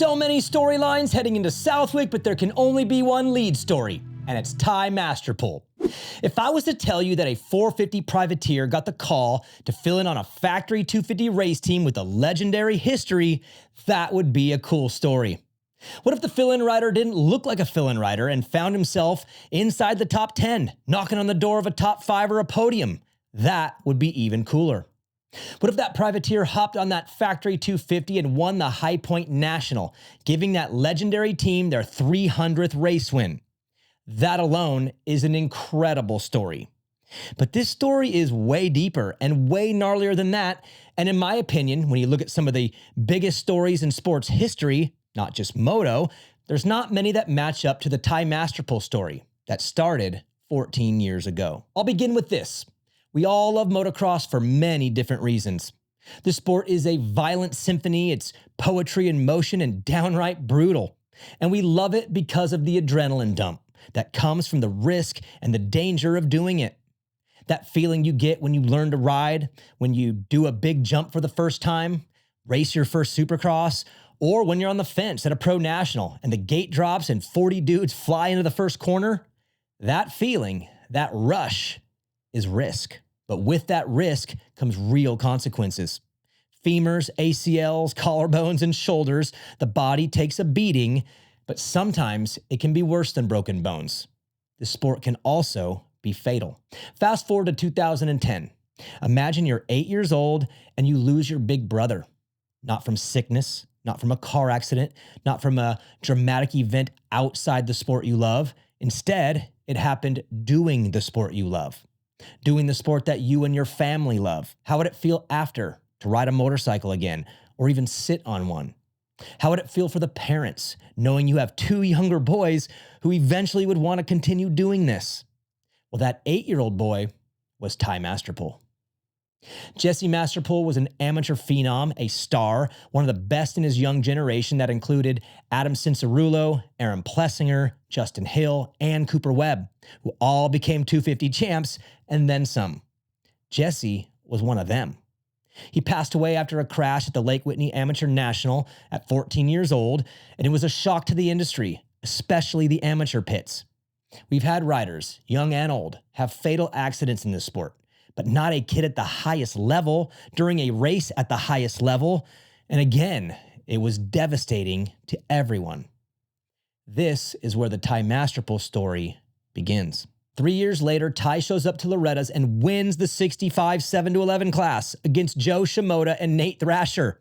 So many storylines heading into Southwick, but there can only be one lead story, and it's Ty Masterpool. If I was to tell you that a 450 privateer got the call to fill in on a factory 250 race team with a legendary history, that would be a cool story. What if the fill-in rider didn't look like a fill-in rider and found himself inside the top 10, knocking on the door of a top 5 or a podium? That would be even cooler. What if that privateer hopped on that factory 250 and won the High Point National, giving that legendary team their 300th race win? That alone is an incredible story. But this story is way deeper and way gnarlier than that, and in my opinion, when you look at some of the biggest stories in sports history, not just moto, there's not many that match up to the Ty Masterpool story that started 14 years ago. I'll begin with this. We all love motocross for many different reasons. The sport is a violent symphony, it's poetry in motion and downright brutal. And we love it because of the adrenaline dump that comes from the risk and the danger of doing it. That feeling you get when you learn to ride, when you do a big jump for the first time, race your first supercross, or when you're on the fence at a pro national and the gate drops and 40 dudes fly into the first corner. That feeling, that rush, is risk. But with that risk comes real consequences. Femurs, ACLs, collarbones, and shoulders. The body takes a beating, but sometimes it can be worse than broken bones. The sport can also be fatal. Fast forward to 2010. Imagine you're 8 years old and you lose your big brother. Not from sickness, not from a car accident, not from a dramatic event outside the sport you love. Instead, it happened doing the sport you love. Doing the sport that you and your family love. How would it feel after to ride a motorcycle again or even sit on one? How would it feel for the parents knowing you have 2 younger boys who eventually would want to continue doing this? Well, that 8-year-old boy was Ty Masterpool. Jesse Masterpool was an amateur phenom, a star, one of the best in his young generation that included Adam Cincerulo, Aaron Plessinger, Justin Hill, and Cooper Webb, who all became 250 champs and then some. Jesse was one of them. He passed away after a crash at the Lake Whitney Amateur National at 14 years old, and it was a shock to the industry, especially the amateur pits. We've had riders, young and old, have fatal accidents in this sport, but not a kid at the highest level during a race at the highest level. And again, it was devastating to everyone. This is where the Ty Masterpool story begins. 3 years later, Ty shows up to Loretta's and wins the 65 7-11 class against Joe Shimoda and Nate Thrasher.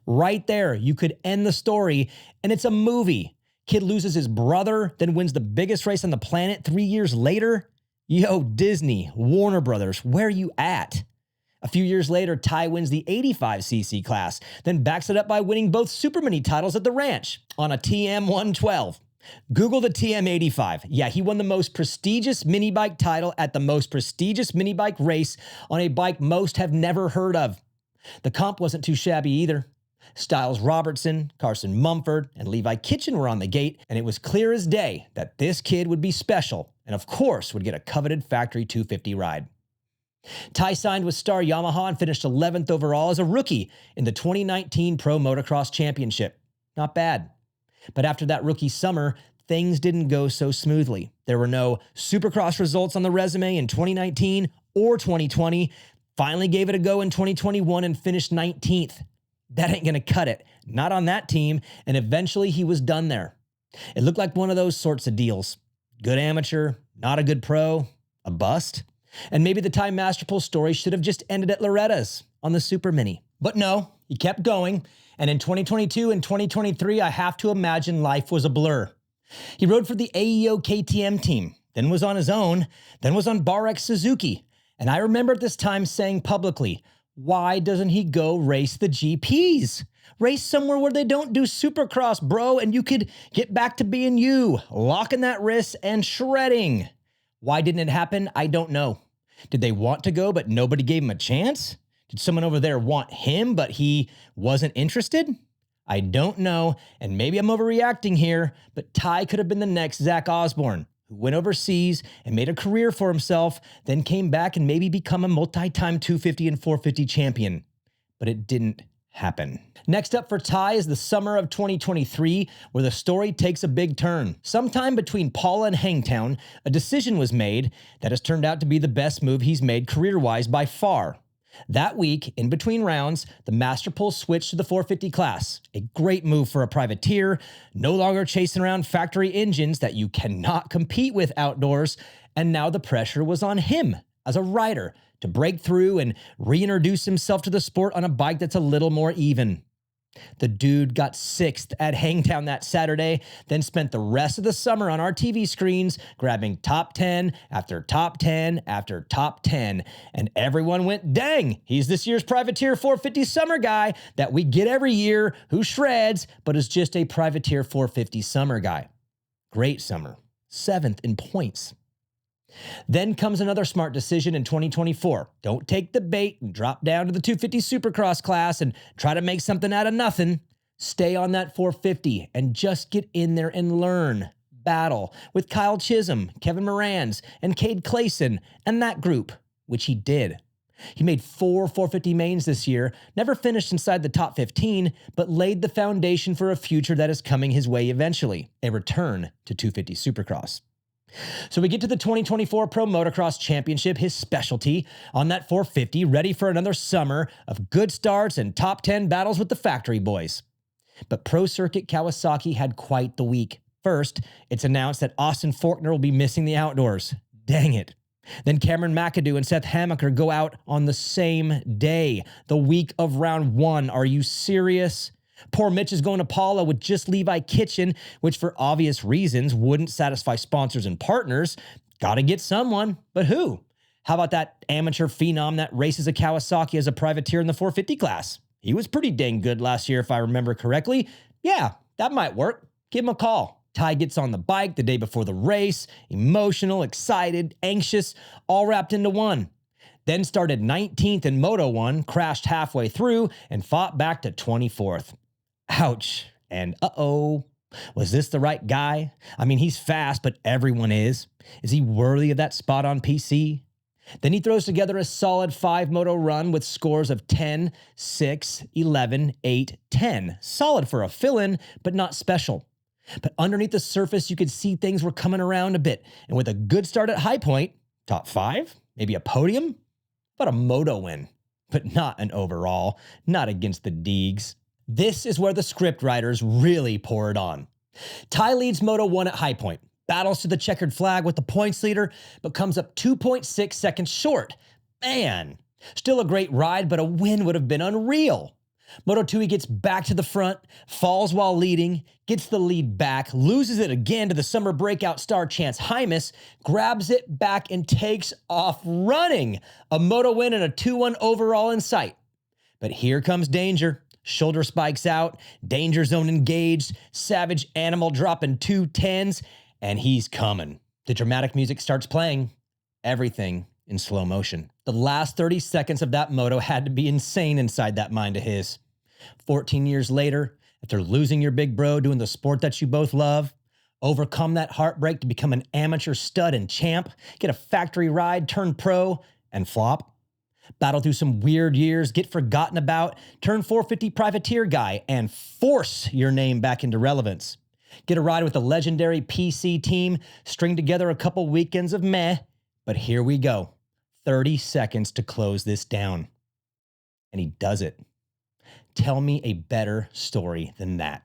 Right there, you could end the story, and it's a movie. Kid loses his brother, then wins the biggest race on the planet 3 years later. Yo, Disney, Warner Brothers, where you at? A few years later, Ty wins the 85cc class, then backs it up by winning both Super Mini titles at the ranch on a TM112. Google the TM85. Yeah, he won the most prestigious mini bike title at the most prestigious mini bike race on a bike most have never heard of. The comp wasn't too shabby either. Styles Robertson, Carson Mumford, and Levi Kitchen were on the gate, and it was clear as day that this kid would be special and, of course, would get a coveted factory 250 ride. Ty signed with Star Yamaha and finished 11th overall as a rookie in the 2019 Pro Motocross Championship. Not bad. But after that rookie summer, things didn't go so smoothly. There were no Supercross results on the resume in 2019 or 2020. Finally gave it a go in 2021 and finished 19th. That ain't going to cut it. Not on that team, and eventually he was done there. It looked like one of those sorts of deals. Good amateur, not a good pro, a bust. And maybe the Ty Masterpool story should have just ended at Loretta's on the Super Mini. But no, he kept going, and in 2022 and 2023, I have to imagine life was a blur. He rode for the AEO KTM team, then was on his own, then was on Bar X Suzuki. And I remember at this time saying publicly, why doesn't he go race the GPs? Race somewhere where they don't do Supercross, bro, and you could get back to being you, locking that wrist and shredding. Why didn't it happen? I don't know. Did they want to go, but nobody gave him a chance? Did someone over there want him, but he wasn't interested? I don't know, and maybe I'm overreacting here, but Ty could have been the next Zach Osborne, who went overseas and made a career for himself, then came back and maybe become a multi-time 250 and 450 champion. But it didn't happen. Next up for Ty is the summer of 2023, where the story takes a big turn. Sometime between Paula and Hangtown, a decision was made that has turned out to be the best move he's made career-wise by far. That week, in between rounds, the Masterpool switched to the 450 class. A great move for a privateer, no longer chasing around factory engines that you cannot compete with outdoors, and now the pressure was on him as a rider to break through and reintroduce himself to the sport on a bike that's a little more even. The dude got 6th at Hangtown that Saturday, then spent the rest of the summer on our TV screens grabbing top 10 after top 10 after top 10. And everyone went, dang, he's this year's Privateer 450 summer guy that we get every year who shreds, but is just a Privateer 450 summer guy. Great summer. 7th in points. Then comes another smart decision in 2024. Don't take the bait and drop down to the 250 Supercross class and try to make something out of nothing. Stay on that 450 and just get in there and learn. Battle with Kyle Chisholm, Kevin Morans, and Cade Clayson and that group, which he did. He made 4 450 mains this year, never finished inside the top 15, but laid the foundation for a future that is coming his way eventually, a return to 250 Supercross. So we get to the 2024 Pro Motocross Championship, his specialty, on that 450, ready for another summer of good starts and top 10 battles with the factory boys. But Pro Circuit Kawasaki had quite the week. First, it's announced that Austin Faulkner will be missing the outdoors. Dang it. Then Cameron McAdoo and Seth Hamaker go out on the same day, the week of round 1. Are you serious? Poor Mitch is going to Paula with just Levi Kitchen, which for obvious reasons wouldn't satisfy sponsors and partners. Gotta get someone, but who? How about that amateur phenom that races a Kawasaki as a privateer in the 450 class? He was pretty dang good last year if I remember correctly. Yeah, that might work. Give him a call. Ty gets on the bike the day before the race, emotional, excited, anxious, all wrapped into one. Then started 19th in Moto 1, crashed halfway through, and fought back to 24th. Ouch. And uh-oh. Was this the right guy? I mean, he's fast, but everyone is. Is he worthy of that spot on PC? Then he throws together a solid 5 moto run with scores of 10, 6, 11, 8, 10. Solid for a fill-in, but not special. But underneath the surface, you could see things were coming around a bit. And with a good start at High Point, top 5, maybe a podium, but a moto win. But not an overall, not against the Deegs. This is where the script writers really pour it on. Ty leads Moto 1 at High Point, battles to the checkered flag with the points leader, but comes up 2.6 seconds short. Man, still a great ride, but a win would have been unreal. Moto 2, he gets back to the front, falls while leading, gets the lead back, loses it again to the summer breakout star Chance Hymas, grabs it back and takes off running. A Moto win and a 2-1 overall in sight. But here comes danger. Shoulder spikes out, danger zone engaged, savage animal dropping 2 10s, and he's coming. The dramatic music starts playing. Everything in slow motion. The last 30 seconds of that moto had to be insane inside that mind of his. 14 years later, after losing your big bro doing the sport that you both love, overcome that heartbreak to become an amateur stud and champ, get a factory ride, turn pro, and flop. Battle through some weird years, get forgotten about, turn 450 privateer guy, and force your name back into relevance. Get a ride with the legendary PC team, string together a couple weekends of meh, but here we go. 30 seconds to close this down. And he does it. Tell me a better story than that.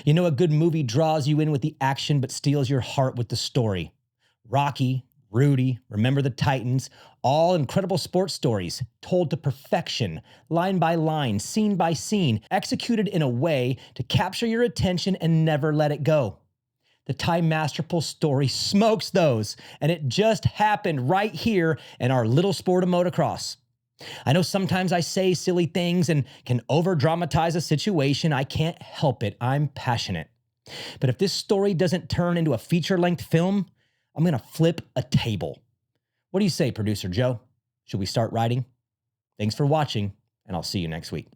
You know, a good movie draws you in with the action but steals your heart with the story. Rocky, Rudy, Remember the Titans, all incredible sports stories, told to perfection, line by line, scene by scene, executed in a way to capture your attention and never let it go. The Ty Masterpool story smokes those, and it just happened right here in our little sport of motocross. I know sometimes I say silly things and can over-dramatize a situation. I can't help it. I'm passionate. But if this story doesn't turn into a feature-length film, I'm going to flip a table. What do you say, Producer Joe? Should we start writing? Thanks for watching, and I'll see you next week.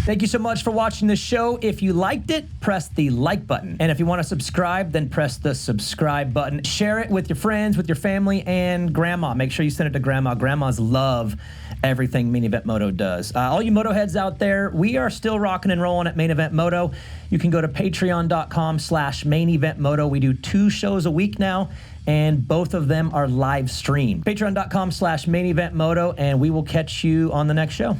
Thank you so much for watching this show. If you liked it, press the like button. And if you want to subscribe, then press the subscribe button. Share it with your friends, with your family, and grandma. Make sure you send it to grandma. Grandmas love everything Main Event Moto does. All you Motoheads out there, we are still rocking and rolling at Main Event Moto. You can go to patreon.com/Main Event Moto. We do 2 shows a week now, and both of them are live streamed. Patreon.com/Main Event Moto, and we will catch you on the next show.